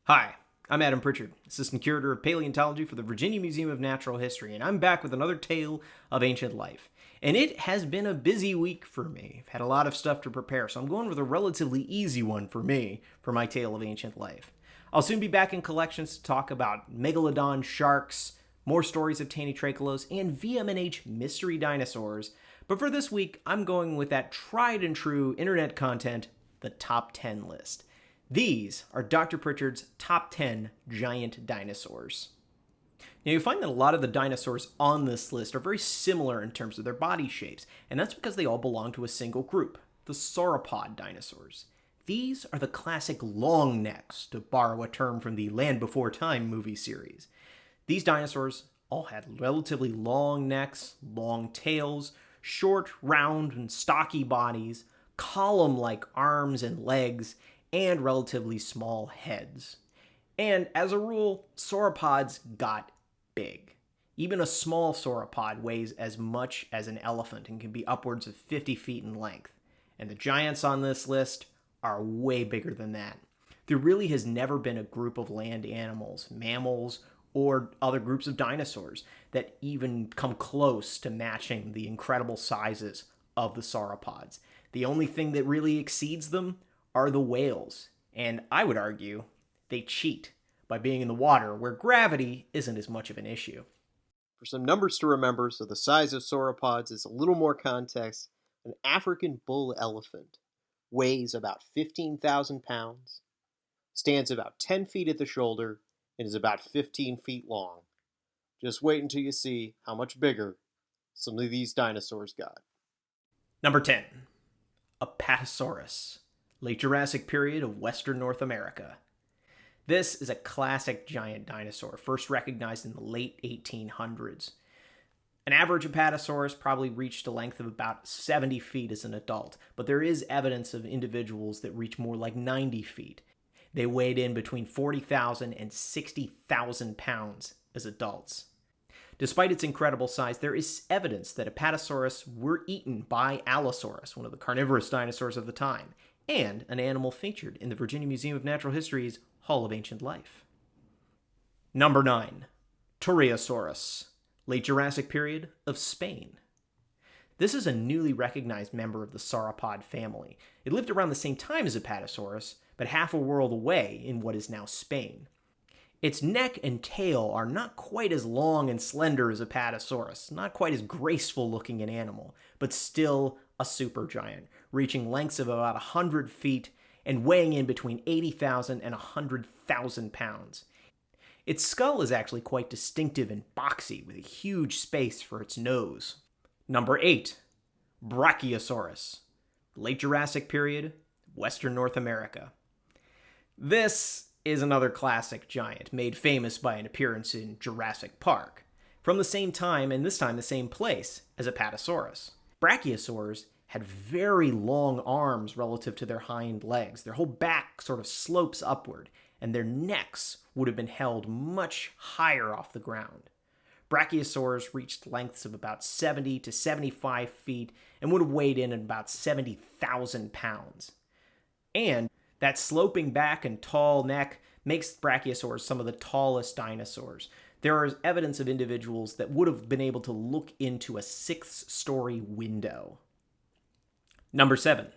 Hi, I'm Adam Pritchard, Assistant Curator of Paleontology for the Virginia Museum of Natural History, and I'm back with another tale of ancient life. And it has been a busy week for me. I've had a lot of stuff to prepare, so I'm going with a relatively easy one for me for my tale of ancient life. I'll soon be back in collections to talk about megalodon sharks, more stories of Tanitracholos, and VMNH mystery dinosaurs. But for this week, I'm going with that tried and true internet content, the top 10 list. These are Dr. Pritchard's top 10 giant dinosaurs. Now, you find that a lot of the dinosaurs on this list are very similar in terms of their body shapes, and that's because they all belong to a single group, the sauropod dinosaurs. These are the classic long necks, to borrow a term from the Land Before Time movie series. These dinosaurs all had relatively long necks, long tails, short, round, and stocky bodies, column-like arms and legs, and relatively small heads. And as a rule, sauropods got big. Even a small sauropod weighs as much as an elephant and can be upwards of 50 feet in length. And the giants on this list are way bigger than that. There really has never been a group of land animals, mammals, or other groups of dinosaurs that even come close to matching the incredible sizes of the sauropods. The only thing that really exceeds them are the whales, and I would argue they cheat by being in the water where gravity isn't as much of an issue. For some numbers to remember, so the size of sauropods is a little more context, an African bull elephant weighs about 15,000 pounds, stands about 10 feet at the shoulder, and is about 15 feet long. Just wait until you see how much bigger some of these dinosaurs got. Number 10. Apatosaurus. Late Jurassic period of Western North America. This is a classic giant dinosaur, first recognized in the late 1800s. An average Apatosaurus probably reached a length of about 70 feet as an adult, but there is evidence of individuals that reach more like 90 feet. They weighed in between 40,000 and 60,000 pounds as adults. Despite its incredible size, there is evidence that Apatosaurus were eaten by Allosaurus, one of the carnivorous dinosaurs of the time, and an animal featured in the Virginia Museum of Natural History's Hall of Ancient Life. Number 9. Turiasaurus, late Jurassic period of Spain. This is a newly recognized member of the sauropod family. It lived around the same time as Apatosaurus, but half a world away in what is now Spain. Its neck and tail are not quite as long and slender as Apatosaurus, not quite as graceful looking an animal, but still a supergiant, reaching lengths of about 100 feet and weighing in between 80,000 and 100,000 pounds. Its skull is actually quite distinctive and boxy, with a huge space for its nose. Number 8. Brachiosaurus, late Jurassic period, Western North America. This is another classic giant, made famous by an appearance in Jurassic Park, from the same time, and this time the same place, as Apatosaurus. Brachiosaurs had very long arms relative to their hind legs. Their whole back sort of slopes upward, and their necks would have been held much higher off the ground. Brachiosaurs reached lengths of about 70 to 75 feet and would have weighed in at about 70,000 pounds. And that sloping back and tall neck makes Brachiosaurs some of the tallest dinosaurs. There is evidence of individuals that would have been able to look into a 6-story window. Number 7.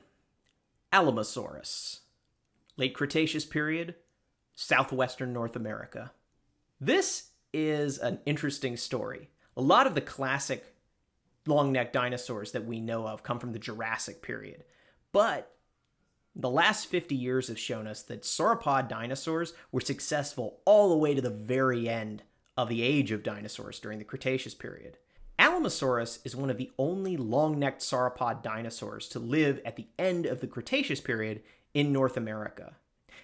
Alamosaurus, late Cretaceous period, southwestern North America. This is an interesting story. A lot of the classic long-necked dinosaurs that we know of come from the Jurassic period, but the last 50 years have shown us that sauropod dinosaurs were successful all the way to the very end of the age of dinosaurs during the Cretaceous period. Alamosaurus is one of the only long-necked sauropod dinosaurs to live at the end of the Cretaceous period in North America.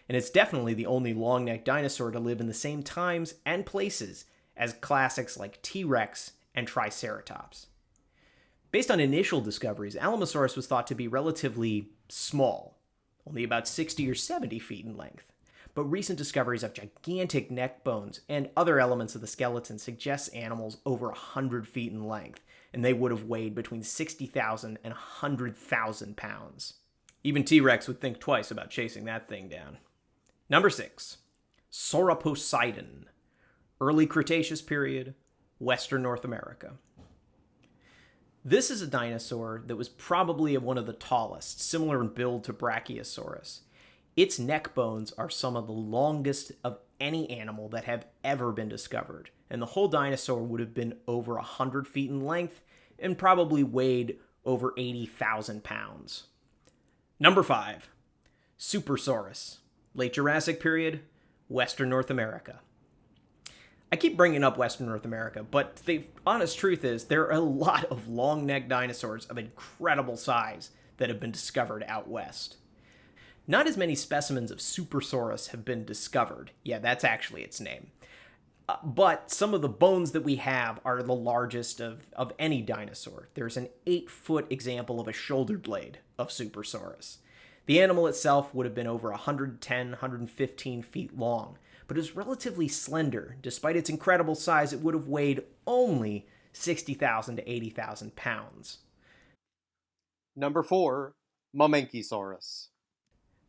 And it's definitely the only long-necked dinosaur to live in the same times and places as classics like T-Rex and Triceratops. Based on initial discoveries, Alamosaurus was thought to be relatively small, only about 60 or 70 feet in length. But recent discoveries of gigantic neck bones and other elements of the skeleton suggest animals over 100 feet in length, and they would have weighed between 60,000 and 100,000 pounds. Even T-Rex would think twice about chasing that thing down. Number 6. Sauroposeidon, early Cretaceous period, Western North America. This is a dinosaur that was probably one of the tallest, similar in build to Brachiosaurus. Its neck bones are some of the longest of any animal that have ever been discovered, and the whole dinosaur would have been over 100 feet in length and probably weighed over 80,000 pounds. Number 5. Supersaurus, late Jurassic period, Western North America. I keep bringing up Western North America, but the honest truth is there are a lot of long-necked dinosaurs of incredible size that have been discovered out west. Not as many specimens of Supersaurus have been discovered. Yeah, that's actually its name. But some of the bones that we have are the largest of any dinosaur. There's an 8-foot example of a shoulder blade of Supersaurus. The animal itself would have been over 110, 115 feet long, but it was relatively slender. Despite its incredible size, it would have weighed only 60,000 to 80,000 pounds. Number 4. Mamenchisaurus.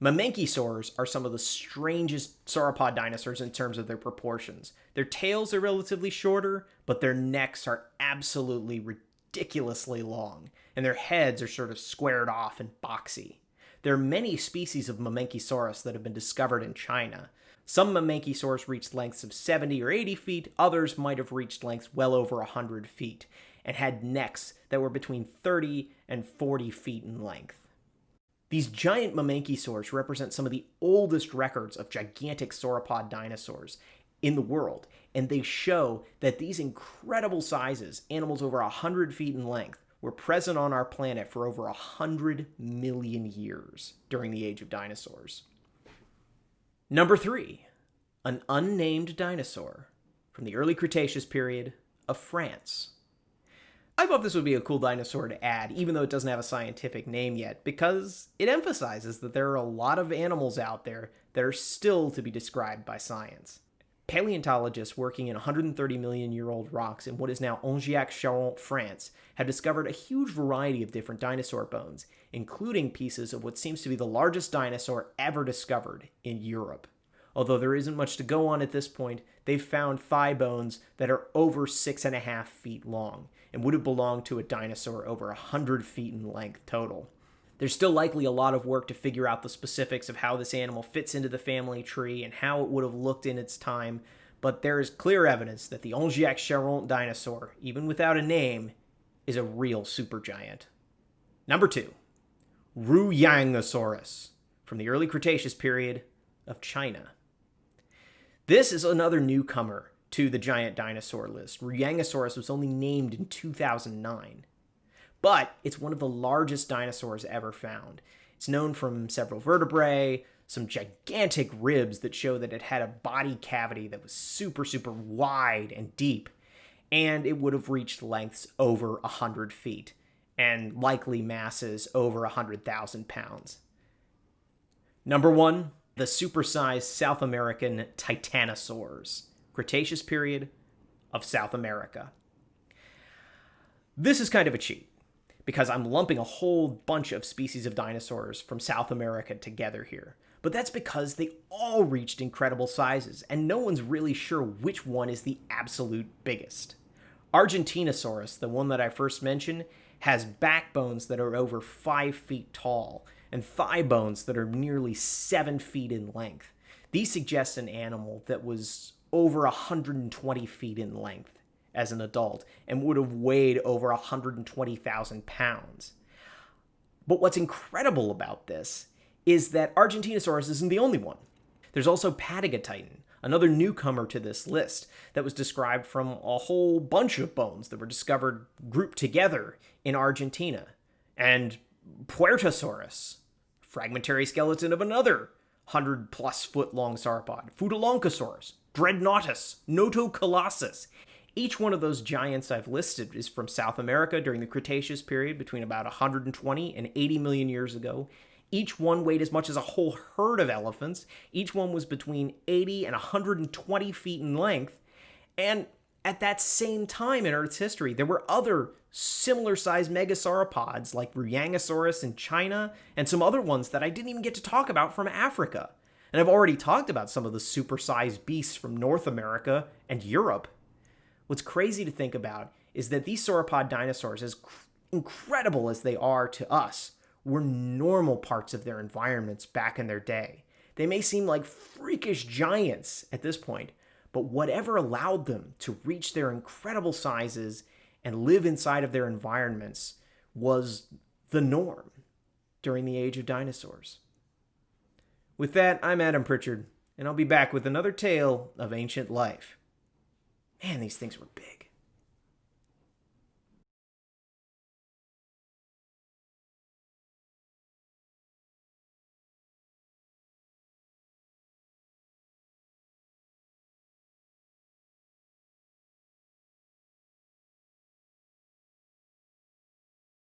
Mamenchisaurs are some of the strangest sauropod dinosaurs in terms of their proportions. Their tails are relatively shorter, but their necks are absolutely ridiculously long, and their heads are sort of squared off and boxy. There are many species of Mamenchisaurus that have been discovered in China. Some Mamenchisaurs reached lengths of 70 or 80 feet, others might have reached lengths well over 100 feet, and had necks that were between 30 and 40 feet in length. These giant Mamenchisaurs represent some of the oldest records of gigantic sauropod dinosaurs in the world, and they show that these incredible sizes, animals over 100 feet in length, were present on our planet for over 100 million years during the age of dinosaurs. Number 3, an unnamed dinosaur from the early Cretaceous period of France. I thought this would be a cool dinosaur to add, even though it doesn't have a scientific name yet, because it emphasizes that there are a lot of animals out there that are still to be described by science. Paleontologists working in 130 million year old rocks in what is now Angers-Charente, France, have discovered a huge variety of different dinosaur bones, including pieces of what seems to be the largest dinosaur ever discovered in Europe. Although there isn't much to go on at this point, they've found thigh bones that are over 6.5 feet long and would have belonged to a dinosaur over 100 feet in length total. There's still likely a lot of work to figure out the specifics of how this animal fits into the family tree and how it would have looked in its time, but there is clear evidence that the Angers-Charente dinosaur, even without a name, is a real supergiant. Number 2, Ruyangosaurus, from the early Cretaceous period of China. This is another newcomer to the giant dinosaur list. Ruyangosaurus was only named in 2009. But it's one of the largest dinosaurs ever found. It's known from several vertebrae, some gigantic ribs that show that it had a body cavity that was super, super wide and deep, and it would have reached lengths over 100 feet, and likely masses over 100,000 pounds. Number 1, the supersized South American Titanosaurs, Cretaceous period of South America. This is kind of a cheat, because I'm lumping a whole bunch of species of dinosaurs from South America together here. But that's because they all reached incredible sizes, and no one's really sure which one is the absolute biggest. Argentinosaurus, the one that I first mentioned, has backbones that are over 5 feet tall, and thigh bones that are nearly 7 feet in length. These suggest an animal that was over 120 feet in length as an adult and would have weighed over 120,000 pounds. But what's incredible about this is that Argentinosaurus isn't the only one. There's also Patagotitan, another newcomer to this list that was described from a whole bunch of bones that were discovered grouped together in Argentina. And Puertosaurus, fragmentary skeleton of another 100-plus foot long sauropod. Futuloncosaurus, Dreadnoughtus, Notocolossus. Each one of those giants I've listed is from South America during the Cretaceous period between about 120 and 80 million years ago. Each one weighed as much as a whole herd of elephants. Each one was between 80 and 120 feet in length. And at that same time in Earth's history, there were other similar-sized megasauropods like Ruyangosaurus in China and some other ones that I didn't even get to talk about from Africa. And I've already talked about some of the supersized beasts from North America and Europe. What's crazy to think about is that these sauropod dinosaurs, as incredible as they are to us, were normal parts of their environments back in their day. They may seem like freakish giants at this point, but whatever allowed them to reach their incredible sizes and live inside of their environments was the norm during the age of dinosaurs. With that, I'm Adam Pritchard, and I'll be back with another tale of ancient life. Man, these things were big.